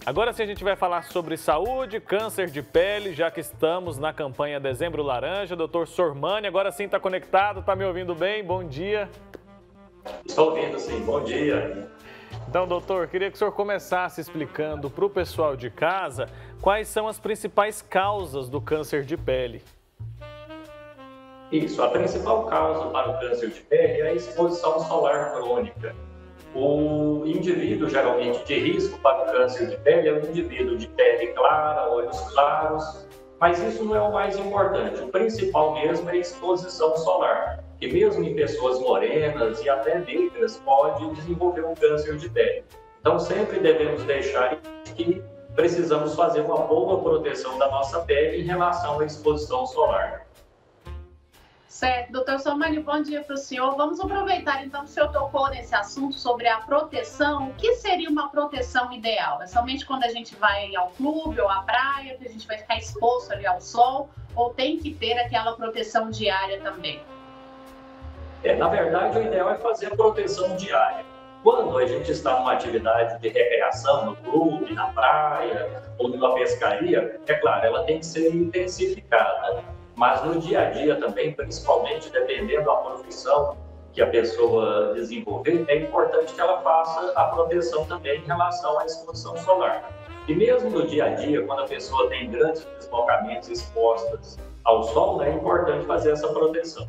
Agora sim a gente vai falar sobre saúde, câncer de pele, já que estamos na campanha Dezembro Laranja. Doutor Sormani, agora sim está conectado, está me ouvindo bem? Bom dia. Estou ouvindo, sim. Bom dia. Então, doutor, queria que o senhor começasse explicando para o pessoal de casa quais são as principais causas do câncer de pele. Isso, a principal causa para o câncer de pele é a exposição solar crônica. O indivíduo, geralmente de risco para o câncer de pele, é o indivíduo de pele clara, olhos claros, mas isso não é o mais importante. O principal mesmo é a exposição solar, que mesmo em pessoas morenas e até negras pode desenvolver um câncer de pele. Então sempre devemos deixar que precisamos fazer uma boa proteção da nossa pele em relação à exposição solar. Certo, doutor Sormani, bom dia para o senhor. Vamos aproveitar então que o senhor tocou nesse assunto sobre a proteção. O que seria uma proteção ideal? É somente quando a gente vai ao clube ou à praia, que a gente vai ficar exposto ali ao sol, ou tem que ter aquela proteção diária também? Na verdade, o ideal é fazer a proteção diária. Quando a gente está numa atividade de recreação, no clube, na praia ou numa pescaria, é claro, ela tem que ser intensificada. Mas no dia a dia também, principalmente dependendo da profissão que a pessoa desenvolver, é importante que ela faça a proteção também em relação à exposição solar. E mesmo no dia a dia, quando a pessoa tem grandes deslocamentos expostas ao sol, é importante fazer essa proteção.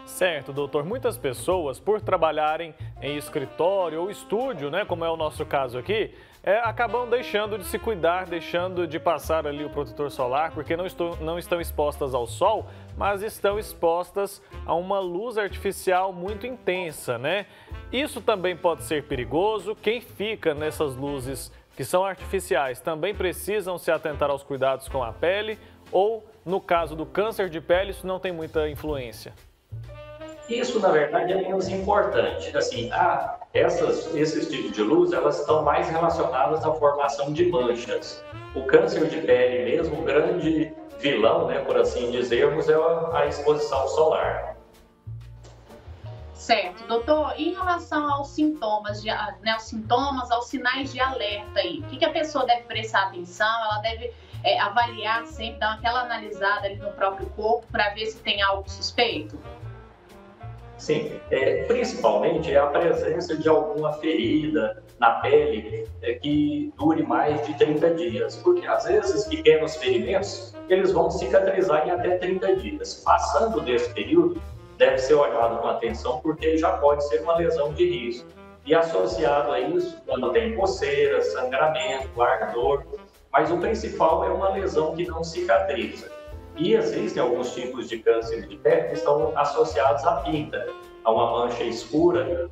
Certo, doutor. Muitas pessoas, por trabalharem em escritório ou estúdio, né, como é o nosso caso aqui, acabam deixando de se cuidar, deixando de passar ali o protetor solar, porque não estão expostas ao sol, mas estão expostas a uma luz artificial muito intensa, né? Isso também pode ser perigoso. Quem fica nessas luzes que são artificiais também precisam se atentar aos cuidados com a pele, ou, no caso do câncer de pele, isso não tem muita influência? Isso, na verdade, é menos importante. Assim, esses tipos de luz, elas estão mais relacionadas à formação de manchas. O câncer de pele mesmo, o grande vilão, né, por assim dizermos, é a exposição solar. Certo, doutor. Em relação aos sintomas, aos sinais de alerta aí, o que a pessoa deve prestar atenção? Ela deve avaliar sempre, dar aquela analisada ali no próprio corpo para ver se tem algo suspeito? Sim, principalmente é a presença de alguma ferida na pele que dure mais de 30 dias, porque às vezes pequenos ferimentos eles vão cicatrizar em até 30 dias. Passando desse período, deve ser olhado com atenção, porque já pode ser uma lesão de risco. E associado a isso, quando tem coceira, sangramento, ardor, mas o principal é uma lesão que não cicatriza. E existem alguns tipos de câncer de pele que estão associados à pinta, a uma mancha escura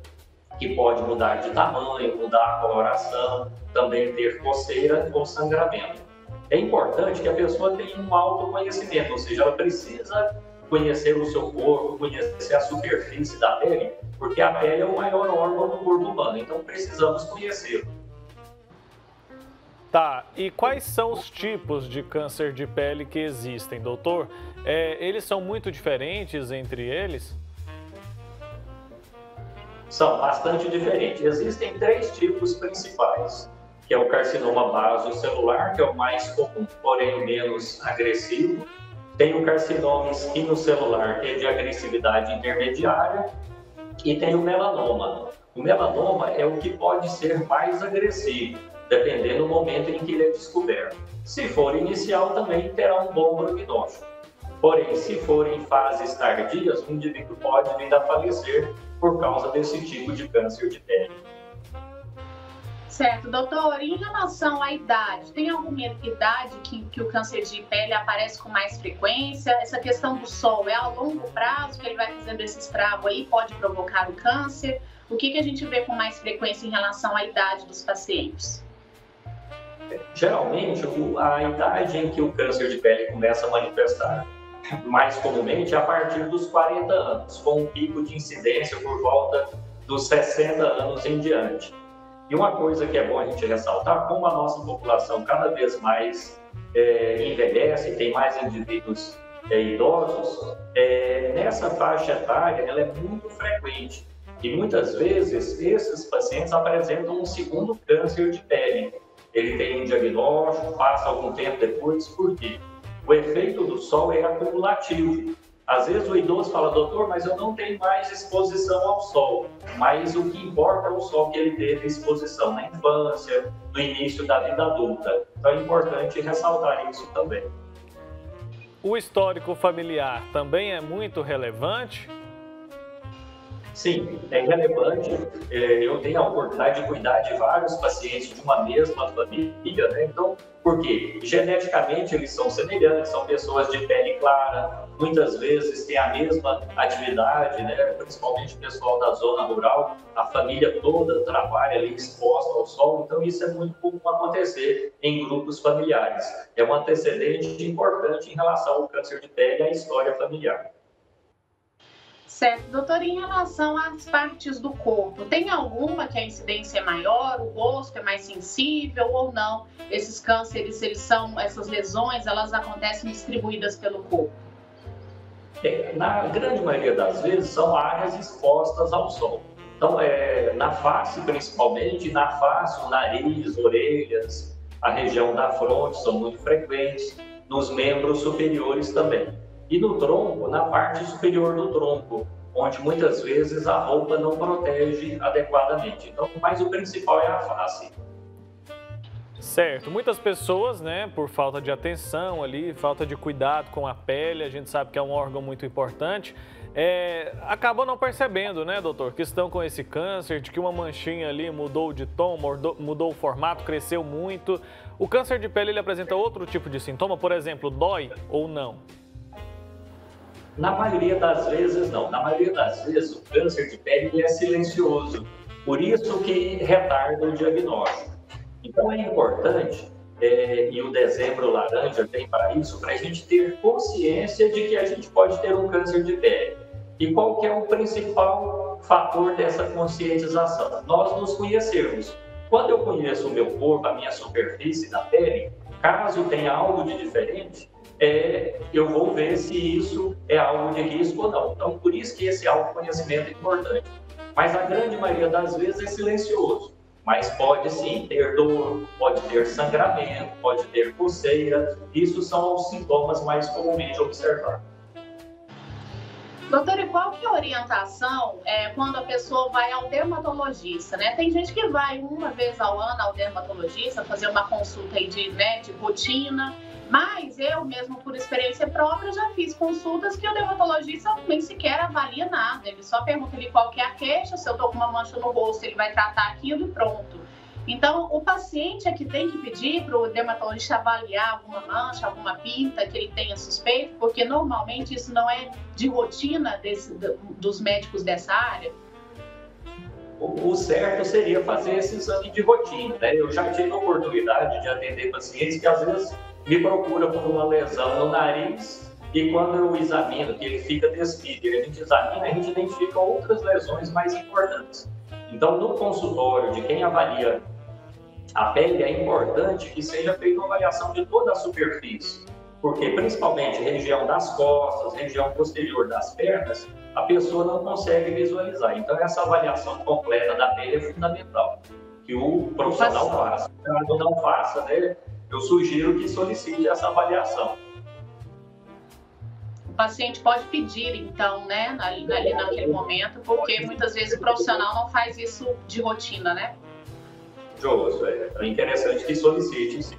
que pode mudar de tamanho, mudar a coloração, também ter coceira ou sangramento. É importante que a pessoa tenha um autoconhecimento, ou seja, ela precisa conhecer o seu corpo, conhecer a superfície da pele, porque a pele é o maior órgão do corpo humano, então precisamos conhecê-lo. Tá, e quais são os tipos de câncer de pele que existem, doutor? Eles são muito diferentes entre eles? São bastante diferentes. Existem 3 tipos principais, que é o carcinoma basocelular, que é o mais comum, porém menos agressivo. Tem o carcinoma esquinocelular, que é de agressividade intermediária, e tem o melanoma. O melanoma é o que pode ser mais agressivo, dependendo do momento em que ele é descoberto. Se for inicial, também terá um bom prognóstico. Porém, se for em fases tardias, o indivíduo pode vir a falecer por causa desse tipo de câncer de pele. Certo, doutor. Em relação à idade, tem alguma idade que o câncer de pele aparece com mais frequência? Essa questão do sol é a longo prazo que ele vai fazendo esse estrago aí, pode provocar o câncer? O que a gente vê com mais frequência em relação à idade dos pacientes? Geralmente, a idade em que o câncer de pele começa a manifestar mais comumente é a partir dos 40 anos, com um pico de incidência por volta dos 60 anos em diante. E uma coisa que é bom a gente ressaltar, como a nossa população cada vez mais envelhece, tem mais indivíduos idosos, nessa faixa etária ela é muito frequente. E muitas vezes esses pacientes apresentam um segundo câncer de pele. ele tem um diagnóstico, passa algum tempo depois, por quê? O efeito do sol é acumulativo. Às vezes o idoso fala, doutor, mas eu não tenho mais exposição ao sol. Mas o que importa é o sol que ele teve exposição na infância, no início da vida adulta. Então é importante ressaltar isso também. O histórico familiar também é muito relevante? Sim, é relevante. Eu tenho a oportunidade de cuidar de vários pacientes de uma mesma família, né? Então, por quê? Geneticamente eles são semelhantes, são pessoas de pele clara, muitas vezes têm a mesma atividade, né? Principalmente o pessoal da zona rural, a família toda trabalha ali exposta ao sol, então isso é muito comum acontecer em grupos familiares. É um antecedente importante em relação ao câncer de pele e à história familiar. Certo. Doutor, em relação às partes do corpo, tem alguma que a incidência é maior, o rosto é mais sensível ou não? Esses cânceres, essas lesões, elas acontecem distribuídas pelo corpo? Na grande maioria das vezes, são áreas expostas ao sol. Então, na face principalmente, na face, o nariz, orelhas, a região da fronte são muito frequentes, nos membros superiores também. E no tronco, na parte superior do tronco, onde muitas vezes a roupa não protege adequadamente. Então, mas o principal é a face. Certo. Muitas pessoas, né, por falta de atenção ali, falta de cuidado com a pele, a gente sabe que é um órgão muito importante, acabam não percebendo, né, doutor, que estão com esse câncer, de que uma manchinha ali mudou de tom, mudou o formato, cresceu muito. O câncer de pele, ele apresenta outro tipo de sintoma? Por exemplo, dói ou não? Na maioria das vezes, não. Na maioria das vezes, o câncer de pele é silencioso. Por isso que retarda o diagnóstico. Então, é importante, e o Dezembro Laranja vem para isso, para a gente ter consciência de que a gente pode ter um câncer de pele. E qual que é o principal fator dessa conscientização? Nós nos conhecermos. Quando eu conheço o meu corpo, a minha superfície da pele, caso tenha algo de diferente, eu vou ver se isso é algo de risco ou não. Então, por isso que esse autoconhecimento é importante. Mas a grande maioria das vezes é silencioso. Mas pode sim ter dor, pode ter sangramento, pode ter coceira. Isso são os sintomas mais comumente observados. Doutora, e qual que é a orientação quando a pessoa vai ao dermatologista, né? Tem gente que vai uma vez ao ano ao dermatologista fazer uma consulta aí de rotina, mas eu mesmo, por experiência própria, já fiz consultas que o dermatologista nem sequer avalia nada. Ele só pergunta ali qual que é a queixa, se eu tô com uma mancha no rosto, ele vai tratar aquilo e pronto. Então, o paciente é que tem que pedir para o dermatologista avaliar alguma mancha, alguma pinta que ele tenha suspeito, porque normalmente isso não é de rotina dos médicos dessa área. O certo seria fazer esse exame de rotina, né? Eu já tive a oportunidade de atender pacientes que às vezes me procuram por uma lesão no nariz e quando eu examino, que ele fica despido, a gente examina, a gente identifica outras lesões mais importantes. Então, no consultório de quem avalia a pele, é importante que seja feita uma avaliação de toda a superfície, porque principalmente região das costas, região posterior das pernas, a pessoa não consegue visualizar. Então, essa avaliação completa da pele é fundamental, que o profissional faça. Caso não faça, né, eu sugiro que solicite essa avaliação. O paciente pode pedir, então, né, ali naquele momento, porque muitas vezes o profissional não faz isso de rotina, né? Justo, é interessante que solicite, sim.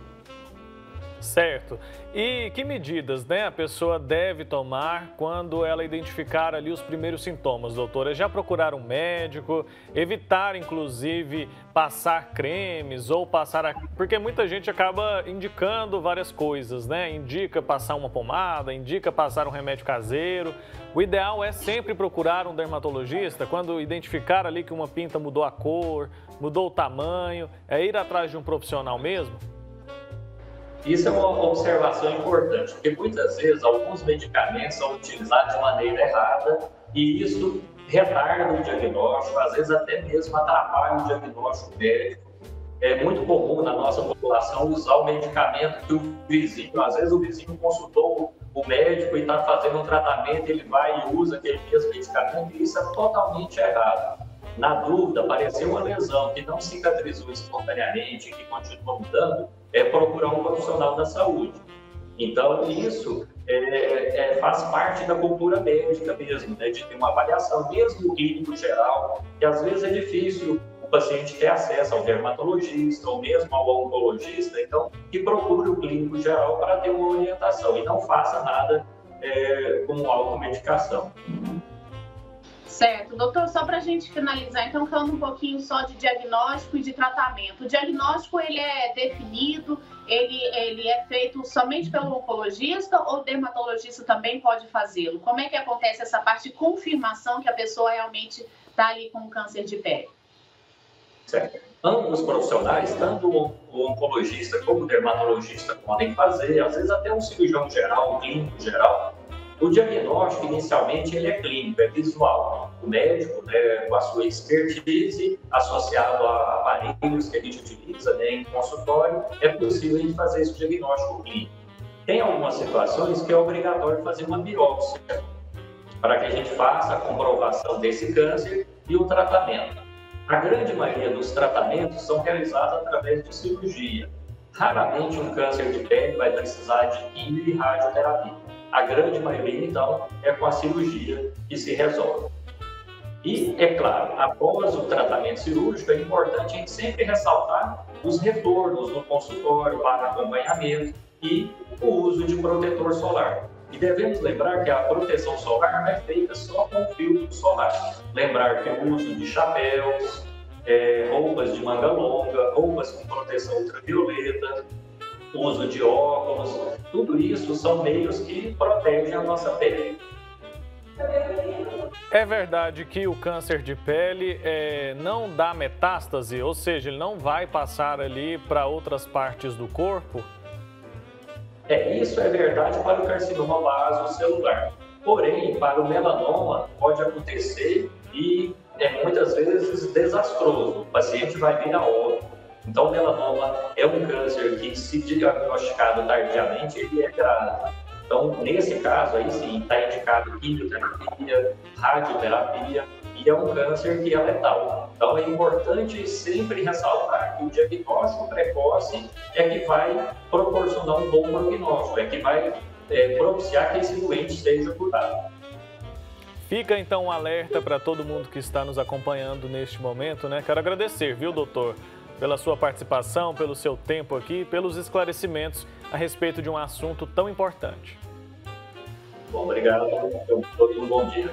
Certo. E que medidas, né, a pessoa deve tomar quando ela identificar ali os primeiros sintomas, doutora? Já procurar um médico, evitar, inclusive, passar cremes ou passar... Porque muita gente acaba indicando várias coisas, né? Indica passar uma pomada, indica passar um remédio caseiro. O ideal é sempre procurar um dermatologista quando identificar ali que uma pinta mudou a cor, mudou o tamanho, é ir atrás de um profissional mesmo? Isso é uma observação importante, porque muitas vezes alguns medicamentos são utilizados de maneira errada e isso retarda o diagnóstico, às vezes até mesmo atrapalha o diagnóstico médico. É muito comum na nossa população usar o medicamento que o vizinho, às vezes o vizinho consultou o médico e está fazendo um tratamento, ele vai e usa aquele mesmo medicamento e isso é totalmente errado. Na dúvida, apareceu uma lesão que não cicatrizou espontaneamente, que continua mudando, é procurar um profissional da saúde. Então, isso faz parte da cultura médica mesmo, né, de ter uma avaliação, mesmo no clínico geral, que às vezes é difícil o paciente ter acesso ao dermatologista ou mesmo ao oncologista, então, que procure o clínico geral para ter uma orientação e não faça nada como automedicação. Certo. Doutor, só para a gente finalizar, então, falando um pouquinho só de diagnóstico e de tratamento. O diagnóstico, ele é definido, ele é feito somente pelo oncologista ou o dermatologista também pode fazê-lo? Como é que acontece essa parte de confirmação que a pessoa realmente está ali com câncer de pele? Certo. Ambos os profissionais, tanto o oncologista como o dermatologista, podem fazer, às vezes até um cirurgião geral, um clínico geral. O diagnóstico, inicialmente, ele é clínico, é visual. O médico, né, com a sua expertise, associado a aparelhos que a gente utiliza, né, em consultório, é possível a gente fazer esse diagnóstico clínico. Tem algumas situações que é obrigatório fazer uma biópsia, para que a gente faça a comprovação desse câncer e o tratamento. A grande maioria dos tratamentos são realizados através de cirurgia. Raramente um câncer de pele vai precisar de quimio e radioterapia. A grande maioria, então, é com a cirurgia que se resolve. E, é claro, após o tratamento cirúrgico, é importante a gente sempre ressaltar os retornos no consultório para acompanhamento e o uso de protetor solar. E devemos lembrar que a proteção solar não é feita só com filtro solar. Lembrar que o uso de chapéus, roupas de manga longa, roupas com proteção ultravioleta, uso de óculos, tudo isso são meios que protegem a nossa pele. É verdade que o câncer de pele não dá metástase, ou seja, ele não vai passar ali para outras partes do corpo? Isso é verdade para o carcinoma basocelular. Porém, para o melanoma pode acontecer e é muitas vezes desastroso. O paciente vai vir a óbito. Então, o melanoma é um câncer que, se diagnosticado tardiamente, ele é grave. Então, nesse caso, aí sim, está indicado quimioterapia, radioterapia, e é um câncer que é letal. Então, é importante sempre ressaltar que o diagnóstico precoce é que vai proporcionar um bom prognóstico, é que vai propiciar que esse doente seja curado. Fica então um alerta para todo mundo que está nos acompanhando neste momento, né? Quero agradecer, viu, doutor, pela sua participação, pelo seu tempo aqui, pelos esclarecimentos a respeito de um assunto tão importante. Bom, obrigado. Um bom dia.